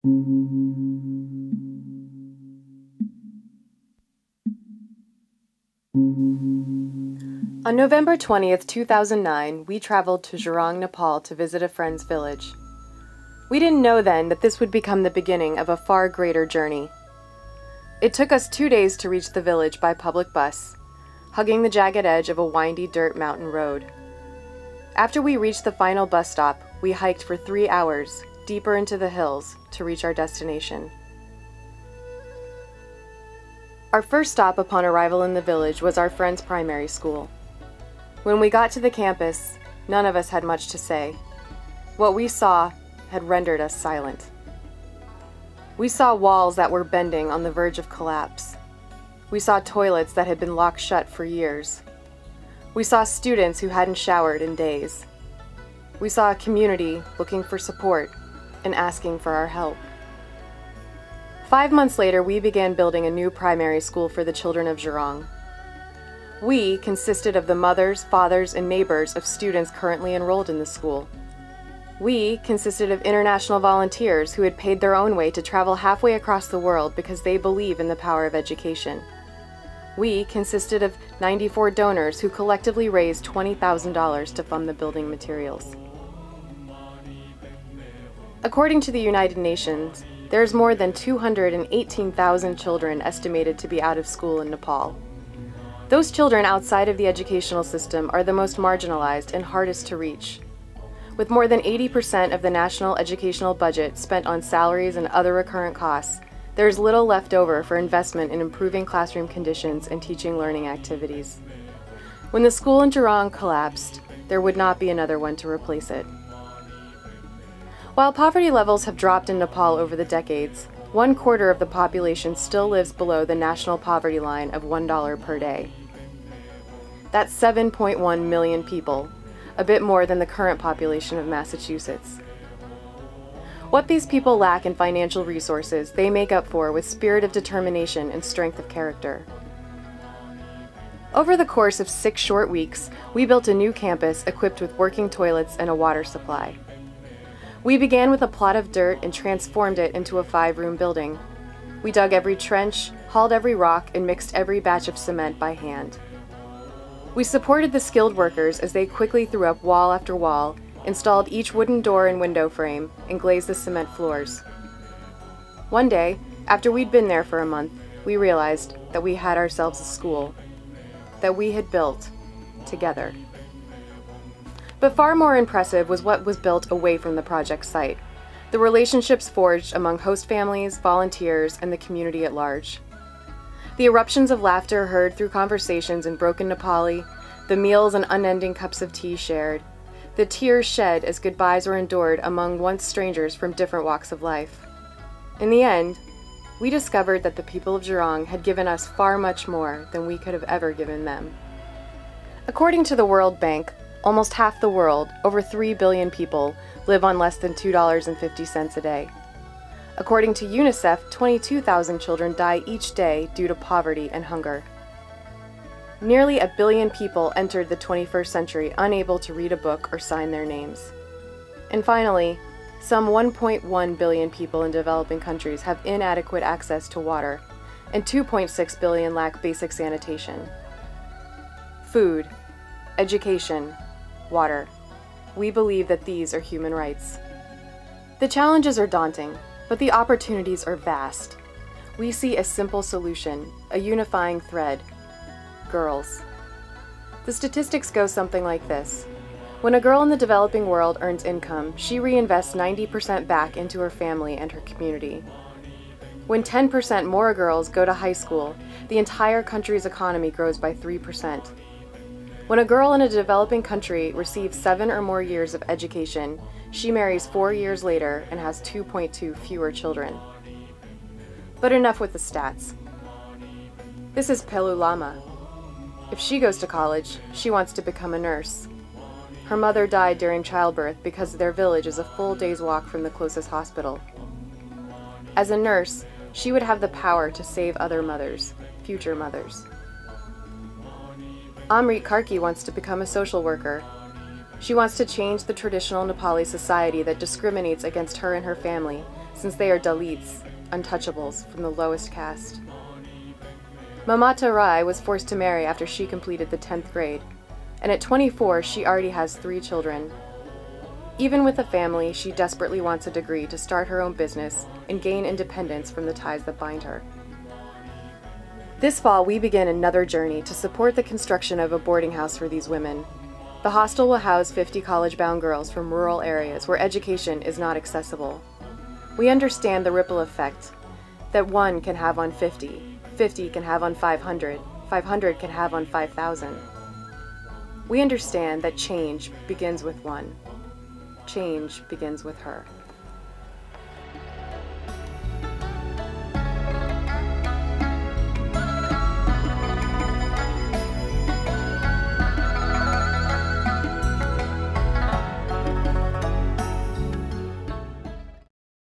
On November 20th, 2009, we traveled to Jarang, Nepal to visit a friend's village. We didn't know then that this would become the beginning of a far greater journey. It took us 2 days to reach the village by public bus, hugging the jagged edge of a windy dirt mountain road. After we reached the final bus stop, we hiked for 3 hours, deeper into the hills, to reach our destination. Our first stop upon arrival in the village was our friend's primary school. When we got to the campus, none of us had much to say. What we saw had rendered us silent. We saw walls that were bending on the verge of collapse. We saw toilets that had been locked shut for years. We saw students who hadn't showered in days. We saw a community looking for support and asking for our help. 5 months later, we began building a new primary school for the children of Jarang. We consisted of the mothers, fathers, and neighbors of students currently enrolled in the school. We consisted of international volunteers who had paid their own way to travel halfway across the world because they believe in the power of education. We consisted of 94 donors who collectively raised $20,000 to fund the building materials. According to the United Nations, there's more than 218,000 children estimated to be out of school in Nepal. Those children outside of the educational system are the most marginalized and hardest to reach. With more than 80% of the national educational budget spent on salaries and other recurrent costs, there is little left over for investment in improving classroom conditions and teaching learning activities. When the school in Jarang collapsed, there would not be another one to replace it. While poverty levels have dropped in Nepal over the decades, 1/4 of the population still lives below the national poverty line of $1 per day. That's 7.1 million people, a bit more than the current population of Massachusetts. What these people lack in financial resources, they make up for with spirit of determination and strength of character. Over the course of 6 short weeks, we built a new campus equipped with working toilets and a water supply. We began with a plot of dirt and transformed it into a 5-room building. We dug every trench, hauled every rock, and mixed every batch of cement by hand. We supported the skilled workers as they quickly threw up wall after wall, installed each wooden door and window frame, and glazed the cement floors. One day, after we'd been there for a month, we realized that we had ourselves a school, that we had built together. But far more impressive was what was built away from the project site, the relationships forged among host families, volunteers, and the community at large. The eruptions of laughter heard through conversations in broken Nepali, the meals and unending cups of tea shared, the tears shed as goodbyes were endured among once strangers from different walks of life. In the end, we discovered that the people of Jarang had given us far much more than we could have ever given them. According to the World Bank, almost half the world, over 3 billion people, live on less than $2.50 a day. According to UNICEF, 22,000 children die each day due to poverty and hunger. Nearly 1 billion people entered the 21st century unable to read a book or sign their names. And finally, some 1.1 billion people in developing countries have inadequate access to water, and 2.6 billion lack basic sanitation. Food, education, water. We believe that these are human rights. The challenges are daunting, but the opportunities are vast. We see a simple solution, a unifying thread: girls. The statistics go something like this. When a girl in the developing world earns income, she reinvests 90% back into her family and her community. When 10% more girls go to high school, the entire country's economy grows by 3%. When a girl in a developing country receives 7 or more years of education, she marries 4 years later and has 2.2 fewer children. But enough with the stats. This is Pelu Lama. If she goes to college, she wants to become a nurse. Her mother died during childbirth because their village is a full day's walk from the closest hospital. As a nurse, she would have the power to save other mothers, future mothers. Amrit Karki wants to become a social worker. She wants to change the traditional Nepali society that discriminates against her and her family since they are Dalits, untouchables from the lowest caste. Mamata Rai was forced to marry after she completed the 10th grade, and at 24 she already has 3 children. Even with a family, she desperately wants a degree to start her own business and gain independence from the ties that bind her. This fall, we begin another journey to support the construction of a boarding house for these women. The hostel will house 50 college-bound girls from rural areas where education is not accessible. We understand the ripple effect that 1 can have on 50, 50 can have on 500, 500 can have on 5,000. We understand that change begins with 1. Change begins with her.